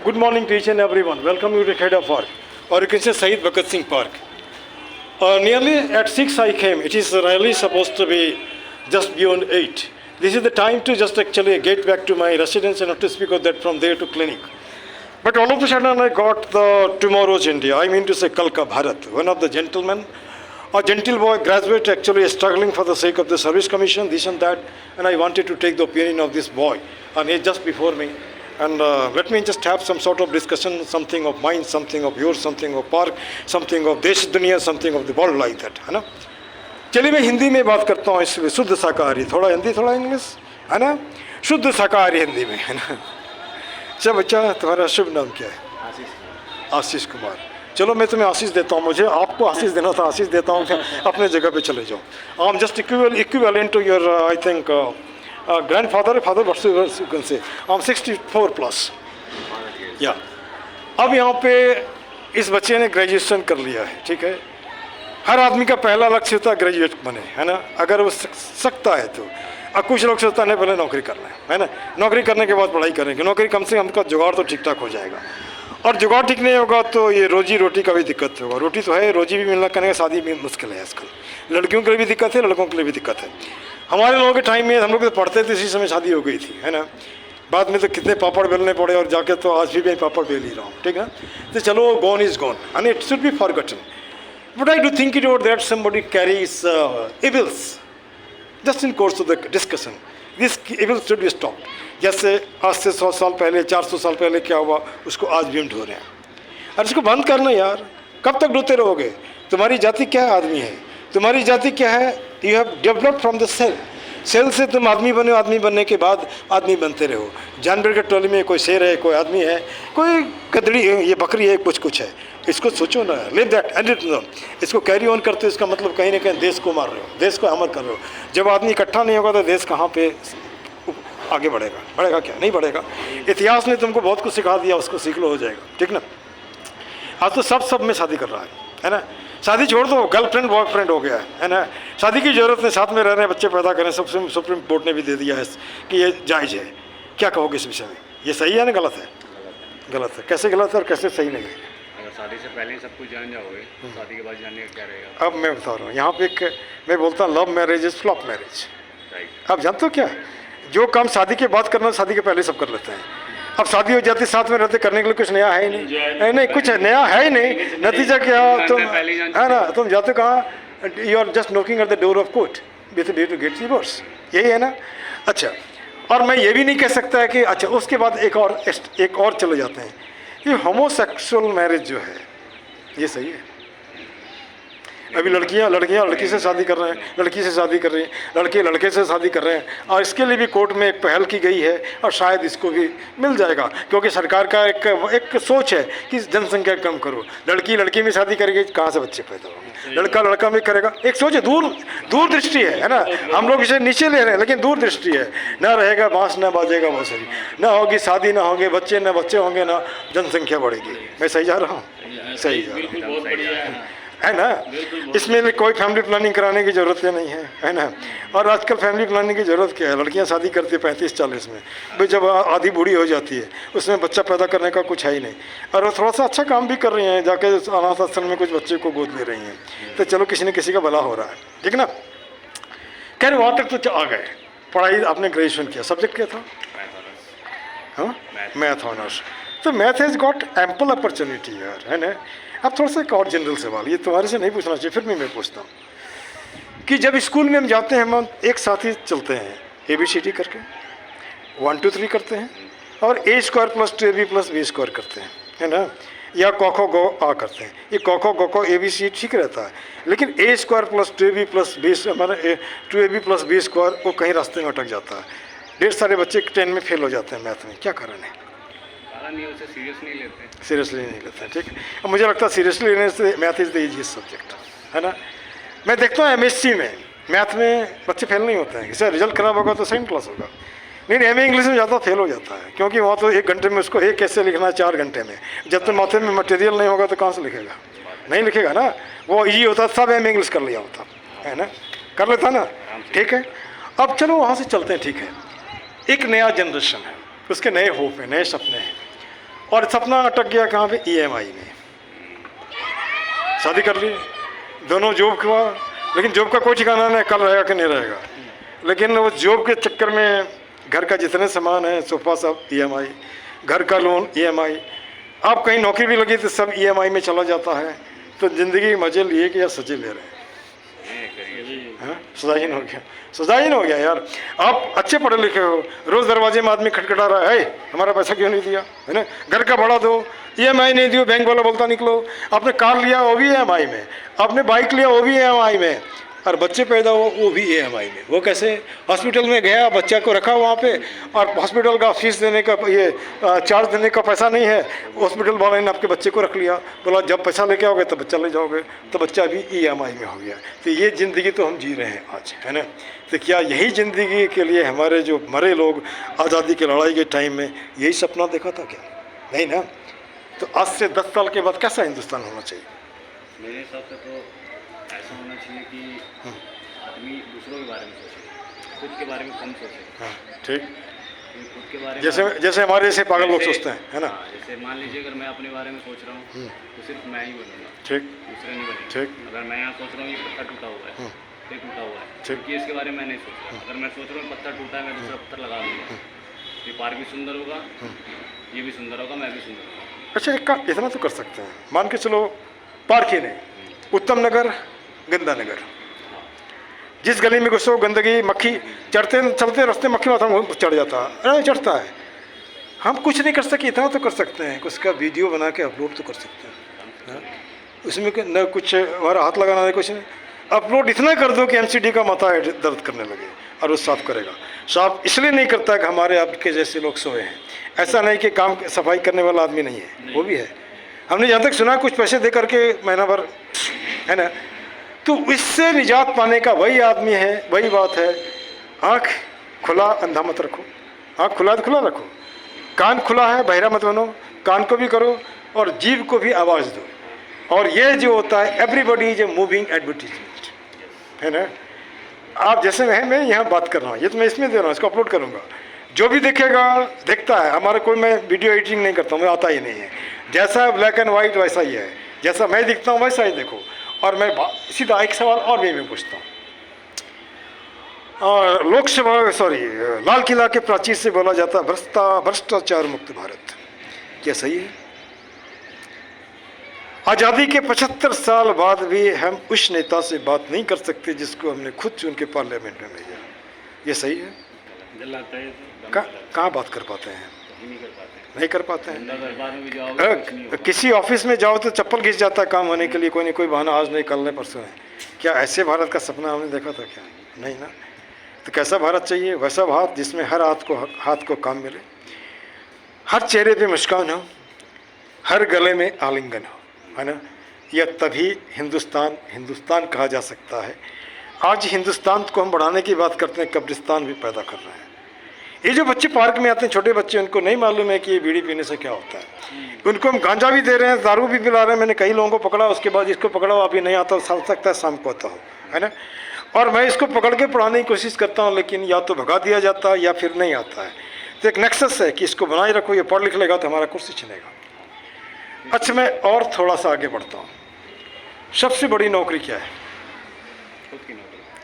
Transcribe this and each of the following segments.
Good morning to each and everyone. Welcome you to Kheda Park, or you can say Shahid Bhagat Singh Park. Nearly at 6 I came. It is really supposed to be just beyond 8. This is the time to just actually get back to my residence and not to speak of that from there to clinic. But all of a sudden I got the tomorrow's India. I mean to say Kalka Bharat. One of the gentlemen, a gentle boy graduate actually struggling for the sake of the service commission, this and that. And I wanted to take the opinion of this boy. And he just before me. And let me just have some sort of discussion, something of mine, something of yours, something of park, something of देश दुनिया, something of the world like that, है ना. चलिए मैं हिंदी में बात करता हूँ इसलिए शुद्ध शाकाहारी, थोड़ा हिंदी थोड़ा इंग्लिश, है ना. शुद्ध शाकाहारी हिंदी में, है ना. अच्छा बच्चा तुम्हारा शुभ नाम क्या है? आशीष कुमार. चलो मैं तुम्हें आशीष देता हूँ, मुझे आपको आशीष देना था, आशीष देता हूँ, अपने जगह पे चले जाओ. I am just equivalent to your I think grandfather, father, what you can say. I'm 64 plus. Yeah. अब यहाँ पे इस बच्चे ने ग्रेजुएशन कर लिया है, ठीक है. हर आदमी का पहला लक्ष्य होता है ग्रेजुएट बने, है ना. अगर वो सकता है तो. अब कुछ लोग सोचता है पहले नौकरी करना है ना. नौकरी करने के बाद पढ़ाई करेंगे. नौकरी कम से कम का जुगाड़ तो ठीक ठाक हो जाएगा. और जुगाड़ ठीक नहीं होगा तो ये रोजी रोटी का भी दिक्कत होगा. रोटी तो है, रोजी भी मिलना करने का शादी भी मुश्किल है आजकल. लड़कियों के लिए भी दिक्कत है, लड़कों के लिए भी दिक्कत है. हमारे लोगों के टाइम में हम लोग तो पढ़ते थे, इसी समय शादी हो गई थी, है ना. बाद में तो कितने पापड़ बेलने पड़े और जाके तो आज भी मैं पापड़ बेल ही रहा हूँ, ठीक है. तो चलो gone is gone and it should be forgotten. But I do think it about that somebody carries evils just in course of the discussion. This evils should be stopped. जैसे आज से 100 साल पहले, 400 साल पहले क्या हुआ, उसको आज भी हम ढो रहे हैं. और इसको बंद करना यार. कब तक ढोते रहोगे? तुम्हारी जाति क्या है? आदमी है. तुम्हारी जाति क्या है? You have developed from the cell. Cell से तुम आदमी बने, आदमी बनने के बाद आदमी बनते रहो. जानवर के टोली में कोई शेर है, कोई आदमी है, कोई गदड़ी है, ये बकरी है, कुछ कुछ है. इसको सोचो ना, लिव दैट एंड इट. इसको कैरी ऑन करते हो, इसका मतलब कहीं ना कहीं देश को मार रहे हो, देश को अमर कर रहे हो. जब आदमी इकट्ठा नहीं होगा तो देश कहाँ पे आगे बढ़ेगा? बढ़ेगा क्या? नहीं बढ़ेगा. इतिहास ने तुमको बहुत कुछ सिखा दिया, उसको सीख लो, हो जाएगा, ठीक ना. आज तो सब में शादी कर रहा है ना. शादी छोड़ दो, गर्लफ्रेंड बॉयफ्रेंड हो गया है ना. शादी की ज़रूरत नहीं, साथ में रह रहे हैं, बच्चे पैदा करें. सबसे सुप्रीम कोर्ट ने भी दे दिया है कि ये जायज़ है. क्या कहोगे इस विषय में? ये सही है ना गलत है? गलत है. कैसे गलत है और कैसे सही नहीं है? अगर शादी से पहले ही सब कुछ जान जाओगे तो शादी के बाद जानने का क्या रहेगा? अब मैं बता रहा हूँ, यहाँ पे एक मैं बोलता हूँ love marriage is flop marriage. अब जानते हो क्या, जो काम शादी के बाद करना शादी के पहले सब कर लेते हैं. अब शादी हो जाती, साथ में रहते, करने के लिए कुछ नया है ही नहीं. नहीं कुछ नया है ही नहीं. नतीजा क्या तुम, है ना, तुम जाते कहाँ? You are just knocking at the door of court with day to get divorce. यही है ना. अच्छा, और मैं ये भी नहीं कह सकता कि अच्छा उसके बाद एक और चले जाते हैं. ये होमोसेक्सुअल मैरिज जो है ये सही है. अभी लड़कियां लड़की से शादी कर रहे हैं, लड़की से शादी कर रही हैं, लड़के लड़के से शादी कर रहे हैं. और इसके लिए भी कोर्ट में एक पहल की गई है और शायद इसको भी मिल जाएगा, क्योंकि सरकार का एक सोच है कि जनसंख्या कम करो. लड़की में शादी करेगी, कहाँ से बच्चे पैदा होंगे? लड़का में करेगा. एक सोच है, दूर दृष्टि है ना. हम लोग इसे नीचे ले रहे हैं, लेकिन दूर दृष्टि है. ना रहेगा बांस, ना बाजेगा बांसुरी. ना होगी शादी, ना होंगे बच्चे, ना बच्चे होंगे, ना जनसंख्या बढ़ेगी. मैं सही जा रहा हूँ? सही जा रहा हूँ, है ना. इसमें कोई फैमिली प्लानिंग कराने की ज़रूरत नहीं है ना. और आजकल फैमिली प्लानिंग की ज़रूरत क्या है? लड़कियां शादी करती है 35-40 में, भाई जब आधी बूढ़ी हो जाती है उसमें बच्चा पैदा करने का कुछ है ही नहीं. और वो थोड़ा सा अच्छा काम भी कर रही हैं, जाके अनाथ आश्रम में कुछ बच्चे को गोद ले रही हैं. तो चलो किसी न किसी का भला हो रहा है, ठीक ना. खैर वहाँ तक तो आ गए. पढ़ाई आपने ग्रेजुएशन किया, सब्जेक्ट क्या था? हाँ, मैथ ऑनर्स. तो math has got ample opportunity यार, है ना. अब थोड़ा सा एक और जनरल सवाल, ये तुम्हारे से नहीं पूछना चाहिए, फिर भी मैं पूछता हूँ कि जब स्कूल में हम जाते हैं, हम एक साथ ही चलते हैं ABCD करके, 1 2 3 करते हैं, और A² + 2AB + B² करते हैं, है ना. या क ख ग आ करते हैं. ये क ख ग क ABC ठीक रहता है, लेकिन A² + 2AB + B हमारा 2AB + B² वो कहीं रास्ते में अटक जाता है. ढेर सारे बच्चे 10 में फेल हो जाते हैं मैथ में. क्या कारण है? उसे सीरियसली नहीं लेते. ठीक. अब मुझे लगता है सीरियसली लेने से math is the easiest subject, है ना. मैं देखता हूँ MSc में मैथ में बच्चे फेल नहीं होते हैं. इससे रिजल्ट खराब होगा तो सेकंड क्लास होगा. लेकिन MA इंग्लिश में ज़्यादा फेल हो जाता है, क्योंकि वहाँ तो 1 घंटे में उसको एक कैसे लिखना है 4 घंटे में. जब तक माथे में मटेरियल नहीं होगा तो कहाँ से लिखेगा? नहीं लिखेगा ना. वो ईजी होता सब MA इंग्लिश कर लिया होता, है ना, कर लेता ना. ठीक है. अब चलो वहाँ से चलते हैं. ठीक है, एक नया जनरेशन है, उसके नए होप हैं, नए सपने हैं. और सपना अटक गया कहाँ पे, EMI में। शादी कर ली, दोनों जॉब हुआ, लेकिन जॉब का कोई ठिकाना नहीं, कल रहेगा कि नहीं रहेगा। लेकिन वो जॉब के चक्कर में घर का जितने सामान है, सोफा सब EMI, घर का लोन EMI, आप कहीं नौकरी भी लगी तो सब EMI में चला जाता है। तो ज़िंदगी मज़े लिए कि या सजे ले रहे हैं, सजाहीन हो गया, सजाहीन हो गया यार। आप अच्छे पढ़े लिखे हो, रोज़ दरवाजे में आदमी खटखटा रहा है, हमारा पैसा क्यों नहीं दिया, है ना, घर का भाड़ा दो, EMI नहीं दियो, बैंक वाला बोलता निकलो। आपने कार लिया वो भी EMI में, आपने बाइक लिया वो भी EMI में, और बच्चे पैदा हो वो भी EMI में। वो कैसे, हॉस्पिटल में गया, बच्चा को रखा वहाँ पे, और हॉस्पिटल का फीस देने का, ये चार्ज देने का पैसा नहीं है, हॉस्पिटल वाले ने आपके बच्चे को रख लिया, बोला जब पैसा लेके आओगे तब बच्चा ले जाओगे, तो बच्चा भी EMI में हो गया। तो ये ज़िंदगी तो हम जी रहे हैं आज, है ना। तो क्या यही ज़िंदगी के लिए हमारे जो मरे लोग आज़ादी की लड़ाई के टाइम में यही सपना देखा था क्या? नहीं ना। तो आज से 10 साल के बाद कैसा हिंदुस्तान होना चाहिए? मेरे हिसाब से तो ऐसा होना चाहिए कि आदमी दूसरों के बारे में सोचे, खुद के बारे में कम सोचे। हाँ ठीक, खुद के बारे में जैसे हमारे जैसे पागल लोग सोचते हैं, है ना। जैसे मान लीजिए अगर मैं अपने बारे में सोच रहा हूँ तो सिर्फ मैं ही बनूंगा, ठीक, दूसरे नहीं बनेंगे। ठीक। अगर मैं यहाँ सोच रहा हूँ ये पत्थर टूटा हुआ है, ये टूटा हुआ है, ठीक। क्योंकि इसके बारे में मैं नहीं सोच रहा। अगर मैं सोच रहा हूँ पत्थर टूटा है, मैं दूसरा पत्थर लगा दूँगा, ये पार्क भी सुंदर होगा, ये भी सुंदर होगा, मैं भी सुंदर होगा। अच्छा एक काम इतना तो कर सकते हैं, मान के चलो पार्क ही नहीं, उत्तम नगर, गंदा नगर, जिस गली में घुसो गंदगी, मक्खी चढ़ते चलते रास्ते मक्खी माथा में चढ़ जाता है, चढ़ता है। हम कुछ नहीं कर सके, इतना तो कर सकते हैं, उसका वीडियो बना के अपलोड तो कर सकते हैं। उसमें न कुछ हमारा हाथ लगाना नहीं, कुछ नहीं, अपलोड इतना कर दो कि MCD का माथा दर्द करने लगे, और वो साफ़ करेगा। साफ इसलिए नहीं करता कि हमारे आपके जैसे लोग सोए हैं, ऐसा नहीं कि काम सफाई करने वाला आदमी नहीं है, वो भी है। हमने जहाँ तक सुना कुछ पैसे दे करके महीना भर, है ना। तो इससे निजात पाने का वही आदमी है, वही बात है, आँख खुला अंधा मत रखो, आँख खुला तो खुला रखो, कान खुला है बहरा मत बनो, कान को भी करो और जीभ को भी आवाज़ दो। और ये जो होता है everybody is a moving advertisement, है ना। आप जैसे मैं यहाँ बात कर रहा हूँ, ये तो मैं इसमें दे रहा हूँ, इसको अपलोड करूँगा, जो भी देखेगा देखता है। हमारा कोई, मैं वीडियो एडिटिंग नहीं करता हूँ, मुझे आता ही नहीं है। जैसा ब्लैक एंड वाइट वैसा ही है, जैसा मैं दिखता हूँ वैसा ही देखो। और मैं सीधा एक सवाल और भी मैं पूछता हूँ, और लोकसभा लाल किला के प्राचीर से बोला जाता है भ्रष्टाचार मुक्त भारत, क्या सही है? आज़ादी के 75 साल बाद भी हम उस नेता से बात नहीं कर सकते जिसको हमने खुद चुन के पार्लियामेंट में भेजा, ये सही है? कहाँ बात कर पाते हैं? नहीं कर पाते हैं। किसी ऑफिस में जाओ तो चप्पल घिस जाता है काम होने के लिए, कोई नहीं कोई बहाना, आज नहीं कल नहीं परसों है। क्या ऐसे भारत का सपना हमने देखा था क्या? नहीं ना। तो कैसा भारत चाहिए? वैसा भारत जिसमें हर हाथ को काम मिले, हर चेहरे पे मुस्कान हो, हर गले में आलिंगन हो, है ना। यह तभी हिंदुस्तान कहा जा सकता है। आज हिंदुस्तान को हम बढ़ाने की बात करते हैं, कब्रिस्तान भी पैदा कर रहे हैं। ये जो बच्चे पार्क में आते हैं, छोटे बच्चे, उनको नहीं मालूम है कि ये बीड़ी पीने से क्या होता है। उनको हम गांजा भी दे रहे हैं, दारू भी पिला रहे हैं। मैंने कई लोगों को पकड़ा, उसके बाद इसको पकड़ा अभी नहीं आता, हो सकता है शाम को आता हो, है ना। और मैं इसको पकड़ के पढ़ाने की कोशिश करता हूँ, लेकिन या तो भगा दिया जाता है या फिर नहीं आता है। तो एक नेक्सस है कि इसको बनाए रखो, ये पढ़ लिख लेगा तो हमारा कुर्सी छिनेगा। अच्छा मैं और थोड़ा सा आगे बढ़ता हूँ। सबसे बड़ी नौकरी क्या है?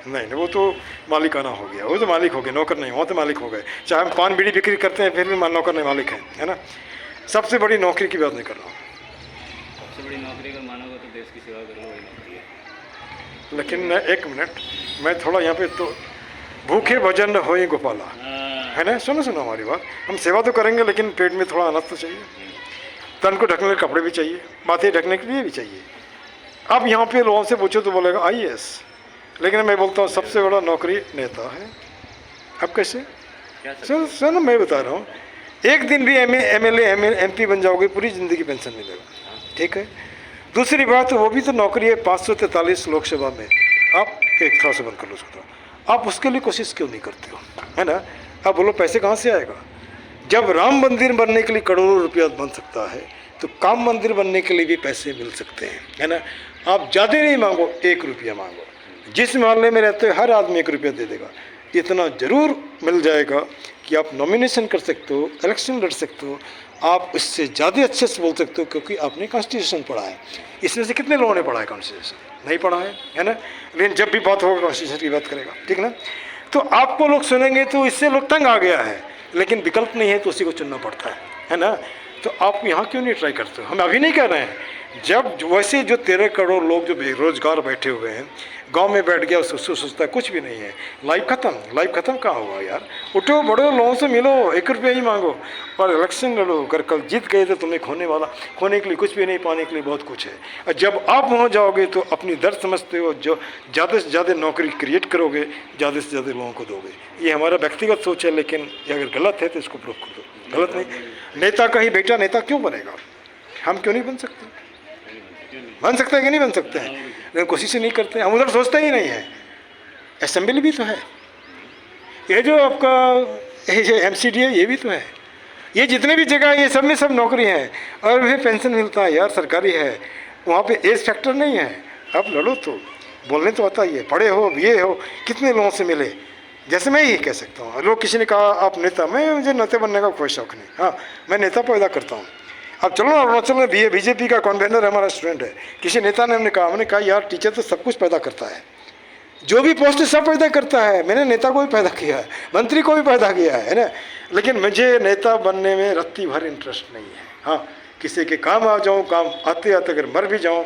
नहीं, वो तो मालिकाना हो गया, वो तो मालिक हो गए, नौकर नहीं, वहाँ तो मालिक हो गए। चाहे हम पान बीड़ी बिक्री करते हैं फिर भी नौकर नहीं, मालिक हैं, है ना। सबसे बड़ी नौकरी की बात नहीं कर रहा हूँ। सबसे बड़ी नौकरी अगर मानोगे तो देश की सेवा करना वही नौकरी है। लेकिन एक मिनट, मैं थोड़ा यहाँ पे, तो भूखे भजन होए गोपाला, है ना। सुनो हमारी बात, हम सेवा तो करेंगे लेकिन पेट में थोड़ा अनाज तो चाहिए, तन को ढकने के कपड़े भी चाहिए, माथे ढकने के लिए भी चाहिए। अब यहाँ पे लोगों से पूछो तो बोलेगा IAS, लेकिन मैं बोलता हूँ सबसे बड़ा नौकरी नेता है। अब कैसे? सुनो मैं बता रहा हूँ, एक दिन भी MLA MP बन जाओगे, पूरी ज़िंदगी पेंशन मिलेगा, ठीक है। दूसरी बात, वो भी तो नौकरी है 543 लोकसभा में, आप एक थोड़ा सा बंद कर लो उसको, आप उसके लिए कोशिश क्यों नहीं करते हो, है ना। आप बोलो पैसे कहाँ से आएगा? जब राम मंदिर बनने के लिए करोड़ों रुपया बन सकता है, तो काम मंदिर बनने के लिए भी पैसे मिल सकते हैं, है ना। आप ज़्यादा नहीं मांगो, 1 रुपया मांगो, जिस मोहल्ले में रहते हो हर आदमी 1 रुपया दे देगा। इतना ज़रूर मिल जाएगा कि आप नॉमिनेशन कर सकते हो, इलेक्शन लड़ सकते हो, आप इससे ज़्यादा अच्छे से बोल सकते हो क्योंकि आपने कॉन्स्टिट्यूशन पढ़ा है। इसमें से कितने लोगों ने पढ़ा है कॉन्स्टिट्यूशन? नहीं पढ़ा है ना। लेकिन जब भी बात होगा कॉन्स्टिट्यूशन की बात करेगा, ठीक ना। तो आपको लोग सुनेंगे तो इससे लोग तंग आ गया है, लेकिन विकल्प नहीं है तो उसी को चुनना पड़ता है ना। तो आप यहाँ क्यों नहीं ट्राई करते हो? हम अभी नहीं कर रहे हैं, जब वैसे जो 13 करोड़ लोग जो बेरोजगार बैठे हुए हैं, गांव में बैठ गया, उसको सोचता है कुछ भी नहीं है, लाइफ खत्म कहाँ हुआ यार। उठो, बड़े लोगों से मिलो, 1 रुपया ही मांगो और इलेक्शन लड़ो। अगर कल जीत गए तो तुम्हें खोने के लिए कुछ भी नहीं, पाने के लिए बहुत कुछ है। और जब आप वहाँ जाओगे तो अपनी दर्द समझते हो, जो ज़्यादा से ज़्यादा नौकरी क्रिएट करोगे, ज़्यादा से ज़्यादा लोगों को दोगे। ये हमारा व्यक्तिगत सोच है, लेकिन ये अगर गलत है तो इसको प्रूव कर दो। गलत नहीं, नेता का ही बेटा नेता क्यों बनेगा? हम क्यों नहीं बन सकते? बन सकते हैं कि नहीं बन सकते हैं, लेकिन कोशिश ही नहीं करते। हम उधर सोचते ही नहीं है। असेंबली भी तो है, ये जो आपका ये जो MCD है ये भी तो है, ये जितने भी जगह ये सब में सब नौकरी है और वह पेंशन मिलता है यार, सरकारी है। वहाँ पे एज फैक्टर नहीं है। आप लड़ो तो बोलने तो आता ही है, पढ़े हो, BA हो, कितने लोगों से मिले। जैसे मैं ही कह सकता हूँ, लोग किसी ने कहा आप नेता, मुझे नेता बनने का कोई शौक़ नहीं। हाँ, मैं नेता पैदा करता हूँ। अब चलो ना, अरुणाचल में BJP का कन्वेनर हमारा स्टूडेंट है। किसी नेता ने हमने कहा यार टीचर तो सब कुछ पैदा करता है, जो भी पोस्ट सब पैदा करता है। मैंने नेता को भी पैदा किया है, मंत्री को भी पैदा किया है ना, लेकिन मुझे नेता बनने में रत्ती भर इंटरेस्ट नहीं है। हाँ, किसी के काम आ जाऊँ, काम आते आते अगर मर भी जाऊँ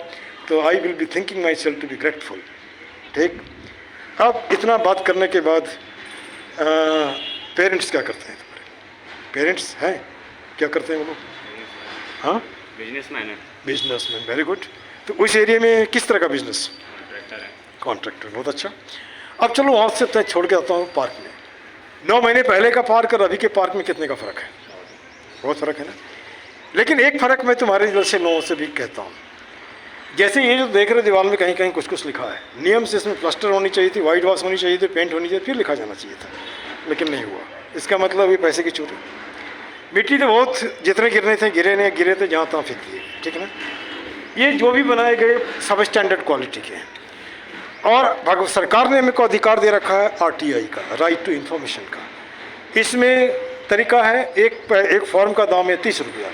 तो I will be thinking myself to be grateful. ठीक, अब इतना बात करने के बाद पेरेंट्स क्या करते हैं? पेरेंट्स हैं क्या करते हैं वो लोग? हाँ, बिजनेसमैन, वेरी गुड। तो उस एरिया में किस तरह का बिजनेस? कॉन्ट्रैक्टर, बहुत अच्छा। अब चलो वहाँ से मैं छोड़ के आता हूँ पार्क में। 9 महीने पहले का पार्क और अभी के पार्क में कितने का फ़र्क है? बहुत फ़र्क है ना। लेकिन एक फ़र्क मैं तुम्हारे दिल से लोगों से भी कहता हूँ, जैसे ये जो देख रहे दीवार में कहीं कहीं कुछ लिखा है, नियम से इसमें प्लास्टर होनी चाहिए थी, वाइट वॉश होनी चाहिए थी, पेंट होनी चाहिए, फिर लिखा जाना चाहिए था, लेकिन नहीं हुआ। इसका मतलब ये पैसे की चोरी। मिट्टी तो बहुत जितने गिरने थे गिरे थे, जहाँ तहाँ फेंक दिए, ठीक है ना। ये जो भी बनाए गए सब स्टैंडर्ड क्वालिटी के हैं। और सरकार ने मेरे को अधिकार दे रखा है RTI का, राइट टू इन्फॉर्मेशन का। इसमें तरीका है, एक फॉर्म का दाम है 30 रुपया,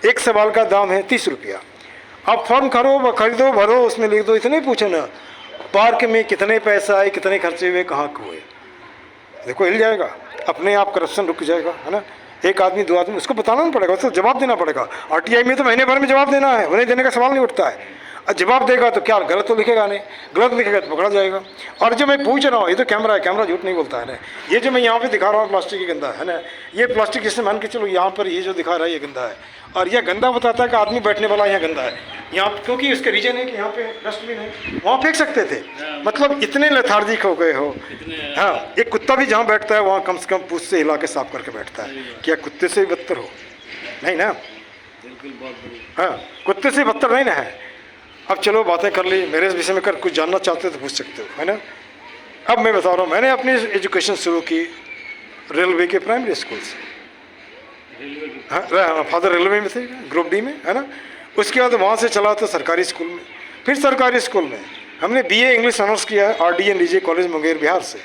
एक सवाल का दाम है 30 रुपया। आप फॉर्म खरीदो, भरो, उसमें लिख दो। इतने पूछो ना पार्क में कितने पैसा आए, कितने खर्चे हुए, कहाँ हुए, देखो हिल जाएगा, अपने आप करप्शन रुक जाएगा, है ना। एक आदमी 2 आदमी, उसको बताना नहीं पड़ेगा, उसको जवाब देना पड़ेगा। RTI में तो महीने भर में जवाब देना है, उन्हें देने का सवाल नहीं उठता है। और जवाब देगा तो क्या गलत तो लिखेगा नहीं, गलत लिखेगा तो पकड़ा जाएगा। और जो मैं पूछ रहा हूँ, ये तो कैमरा है, कैमरा झूठ नहीं बोलता है ना। ये जो मैं यहाँ पे दिखा रहा हूँ प्लास्टिक, ये गंदा है ना। ये प्लास्टिक जिससे मान के चलो यहाँ पर ये जो दिखा रहा है ये गंदा है, और यह गंदा बताता है कि आदमी बैठने वाला यहाँ गंदा है यहाँ, क्योंकि उसका रीजन है कि यहाँ पे डस्टबिन है, वहाँ फेंक सकते थे। मतलब इतने लेथार्जिक हो गए हो। हाँ, एक कुत्ता भी जहाँ बैठता है वहाँ कम से कम पूछ से हिला के साफ करके बैठता है। क्या कुत्ते से भी बदतर हो? नहीं ना। हाँ, कुत्ते से बदतर नहीं ना है। अब चलो बातें कर ली, मेरे विषय में कर कुछ जानना चाहते हो तो पूछ सकते हो, है ना। अब मैं बता रहा हूँ, मैंने अपनी एजुकेशन शुरू की रेलवे के प्राइमरी स्कूल से। हाँ, फादर रेलवे में थे, ग्रुप D में, है ना। उसके बाद वहाँ से चला तो सरकारी स्कूल में, फिर सरकारी स्कूल में हमने BA इंग्लिश ऑनर्स किया RDNDJ कॉलेज मुंगेर बिहार से।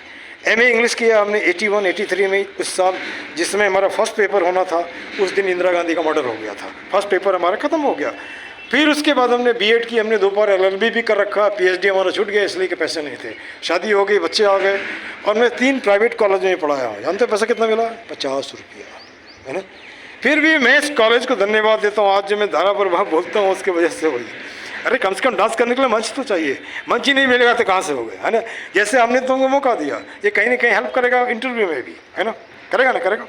MA इंग्लिश किया हमने 81-83 में, उस साल जिसमें हमारा फर्स्ट पेपर होना था, उस दिन इंदिरा गांधी का मर्डर हो गया था, फर्स्ट पेपर हमारा ख़त्म हो गया। फिर उसके बाद हमने B.Ed की, हमने 2 बार LLB भी कर रखा, PhD हमारा छूट गया इसलिए कि पैसे नहीं थे, शादी हो गई, बच्चे आ गए, और मैं 3 प्राइवेट कॉलेज में पढ़ाया हूँ। जानते पैसा कितना मिला? 50 रुपया, है ना। फिर भी मैं इस कॉलेज को धन्यवाद देता हूँ, आज जो मैं धारा पर वहाँ बोलता हूँ उसकी वजह से हुई। अरे कम से कम डांस करने के लिए मंच तो चाहिए, मंच ही नहीं मिलेगा तो कहाँ से हो गए, है ना। जैसे हमने तुमको मौका दिया, ये कहीं ना कहीं हेल्प करेगा इंटरव्यू में भी, है ना, करेगा ना, करेगा।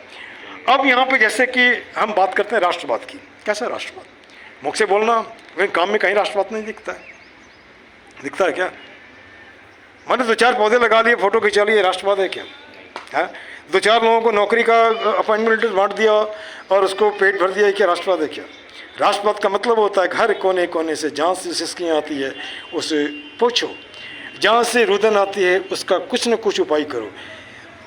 अब यहाँ पे जैसे कि हम बात करते हैं राष्ट्रवाद की, कैसा राष्ट्रवाद? मुख से बोलना, लेकिन काम में कहीं राष्ट्रवाद नहीं दिखता है। दिखता है क्या? मैंने 2-4 पौधे लगा लिए, फोटो खिंचा लिए, राष्ट्रवाद है क्या? है 2-4 लोगों को नौकरी का अपॉइंटमेंट लेटर बांट दिया और उसको पेट भर दिया, क्या राष्ट्रवाद है क्या? राष्ट्रवाद का मतलब होता है हर कोने कोने से जहाँ से सिसकियाँ आती है उसे पूछो, जहाँ से रुदन आती है उसका कुछ न कुछ उपाय करो,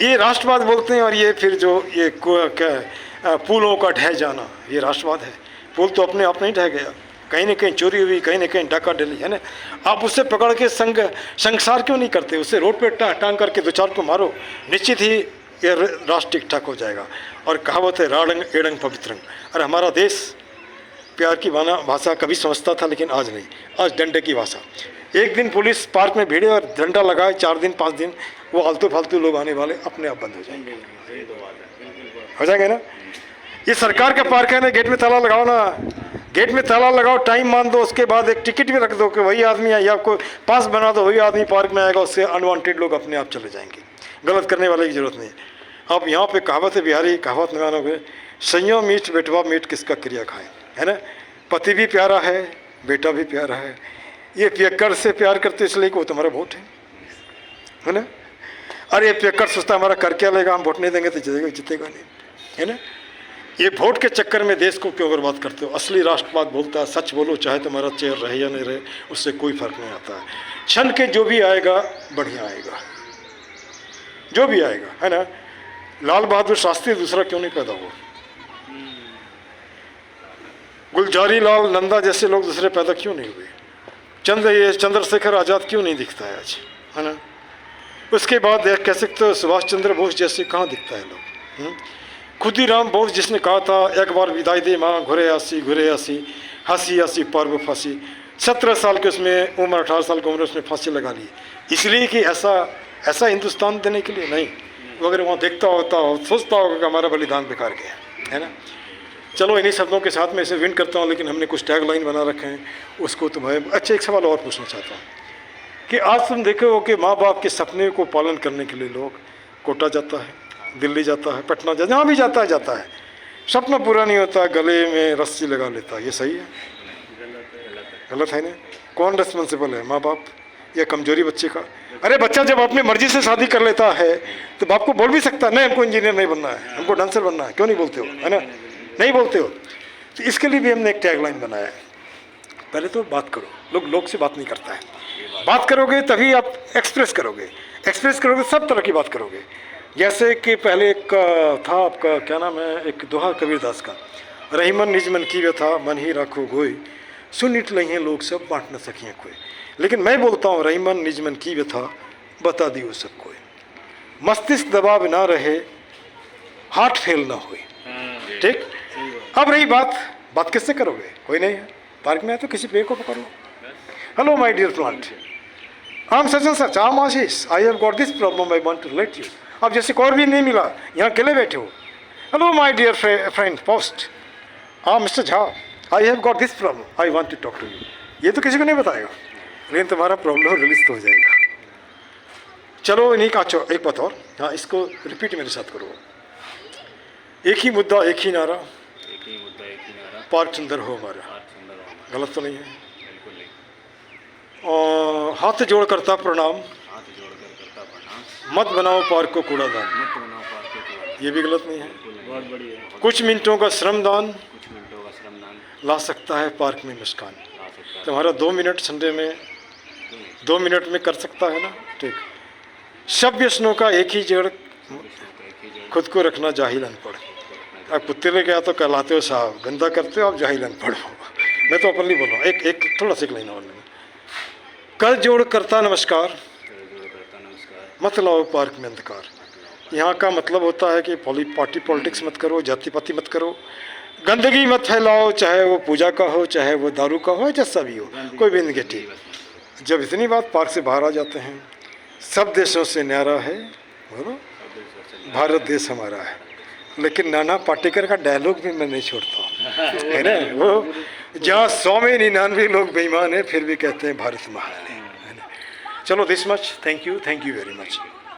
ये राष्ट्रवाद बोलते हैं। और ये फिर जो ये क्या पुलों का ढह जाना, ये राष्ट्रवाद है। पुल तो अपने आप नहीं ढह गया, कहीं ना कहीं चोरी हुई, कहीं ना कहीं डाका डली, है ना। आप उससे पकड़ के संसार क्यों नहीं करते? उससे रोड पे टांग करके 2-4 को मारो, निश्चित ही ये राष्ट्र ठीक ठाक हो जाएगा। और कहावत है राड़ंग एड़ंग पवित्रंग। और हमारा देश प्यार की भाषा कभी समझता था, लेकिन आज नहीं, आज डंडे की भाषा। एक दिन पुलिस पार्क में भिड़े और डंडा लगाए, 4 दिन 5 दिन वो आलतू फालतू लोग आने वाले अपने आप बंद हो जाएंगे, हो जाएंगे ना। ये सरकार का पार्क है ना, गेट में ताला लगाओ ना, गेट में ताला लगाओ, टाइम मान दो, उसके बाद एक टिकट भी रख दो कि वही आदमी है, या आपको पास बना दो, वही आदमी पार्क में आएगा, उससे अनवांटेड लोग अपने आप चले जाएंगे। गलत करने वाले की जरूरत नहीं है। आप यहाँ पे कहावत है बिहारी, कहावत लगानोगे, संयो मीठ बेटवा मीठ किसका क्रिया खाए, है ना। पति भी प्यारा है, बेटा भी प्यारा है, ये पियक्कड़ से प्यार करते इसलिए कि वो तुम्हारा वोट है ना। अरे ये पियक्कड़ सोचता हमारा कर क्या लेगा, हम वोट नहीं देंगे तो जीतेगा नहीं, है ना। ये वोट के चक्कर में देश को क्यों बर्बाद करते हो। असली राष्ट्रवाद बोलता है सच बोलो, चाहे तुम्हारा चेयर रहे या नहीं रहे, उससे कोई फर्क नहीं आता है। क्षण के जो भी आएगा बढ़िया आएगा, जो भी आएगा, है ना। लाल बहादुर शास्त्री दूसरा क्यों नहीं पैदा हुआ, गुलजारी लाल नंदा जैसे लोग दूसरे पैदा क्यों नहीं हुए, चंद्रशेखर आज़ाद क्यों नहीं दिखता है आज, है ना। उसके बाद कह सकते हो सुभाष चंद्र बोस जैसे कहाँ दिखता है लोग। खुदीराम बोस जिसने कहा था एक बार विदाई दे माँ घुरे आसी हंसी हंसी पर्व फांसी, 17 साल के उसमें उम्र, 18 साल की उम्र उसने फांसी लगा ली, इसलिए कि ऐसा हिंदुस्तान देने के लिए नहीं। वो अगर वहाँ देखता होता हो, सोचता होगा कि हमारा बलिदान बेकार गया, है ना। चलो इन्हीं शब्दों के साथ मैं इसे विन करता हूँ, लेकिन हमने कुछ टैग लाइन बना रखे हैं, उसको तुम्हें अच्छा एक सवाल और पूछना चाहता हूँ कि आज तुम देखे हो कि माँ बाप के सपने को पालन करने के लिए लोग कोटा जाता है, दिल्ली जाता है, पटना जाता है, जहाँ भी जाता है, सपना पूरा नहीं होता, गले में रस्सी लगा लेता है। ये सही है, गलत है ना। कौन रिस्पॉन्सिबल है, माँ बाप या कमजोरी बच्चे का। अरे बच्चा जब अपनी मर्जी से शादी कर लेता है तो बाप को बोल भी सकता है नहीं हमको इंजीनियर नहीं बनना है, हमको डांसर बनना है, क्यों नहीं बोलते हो, है ना, नहीं बोलते हो। तो इसके लिए भी हमने एक टैगलाइन बनाया है, पहले तो बात करो। लोग से बात नहीं करता है, बात करोगे तभी आप एक्सप्रेस करोगे सब तरह की बात करोगे। जैसे कि पहले एक था आपका क्या नाम है, एक दोहा कबीरदास का, रहीमन निज मन की व्यथा मन ही राखो गोई, सुन इट लही लोग सब बांट न सकिए कोई। लेकिन मैं बोलता हूँ रहीमन निज मन की व्यथा बता दियो सब कोई, मस्तिष्क दबाव ना रहे, हार्ट फेल ना हुई, ठीक। अब रही बात किससे करोगे, कोई नहीं है, पार्क में है तो किसी पेड़ को पकड़ लो, hello my dear plant, I am such and such, I am Ashish, I have got this problem, I want to relate you. अब जैसे कोई भी नहीं मिला, यहाँ अकेले बैठे हो, hello my dear friend post, हाँ mister Jha, I have got this problem, I want to talk to you. ये तो किसी को नहीं बताएगा, लेकिन तुम्हारा प्रॉब्लम रिलीज तो हो जाएगा। चलो इन्हीं का एक बात और, हाँ इसको रिपीट मेरे साथ करो। एक ही मुद्दा एक ही नारा, पार्क सुंदर हो हमारा, गलत तो नहीं है। और हाथ जोड़ करता प्रणाम, मत बनाओ पार्क को कूड़ादान, ये भी गलत नहीं है। बहुत बढ़िया। कुछ मिनटों का श्रमदान ला सकता है पार्क में मुस्कान। तुम्हारा 2 मिनट संडे में 2 मिनट में कर सकता है ना, ठीक। सब व्यसनों का एक ही जड़, खुद को रखना जाहिल अनपढ़। आप कुत्ते लेके आ तो कहलाते हो साहब, गंदा करते हो आप जाहिल अनपढ़ हो। मैं तो अपन नहीं बोल रहा हूँ, एक थोड़ा सा लाइन और कर जोड़ करता नमस्कार, मत लाओ पार्क में अंधकार। यहाँ का मतलब होता है कि पार्टी पॉलिटिक्स मत करो, जाति पाति मत करो, गंदगी मत फैलाओ, चाहे वो पूजा का हो, चाहे वो दारू का हो, जैसा भी हो, कोई भी निगेटिव। जब इतनी बात पार्क से बाहर आ जाते हैं, सब देशों से न्यारा है बोलो भारत देश हमारा है। लेकिन नाना पाटेकर का डायलॉग भी मैं नहीं छोड़ता, है ना, वो जहाँ 100 में 99 लोग बेईमान हैं फिर भी कहते हैं भारत महान है ना। चलो this much, thank you very much.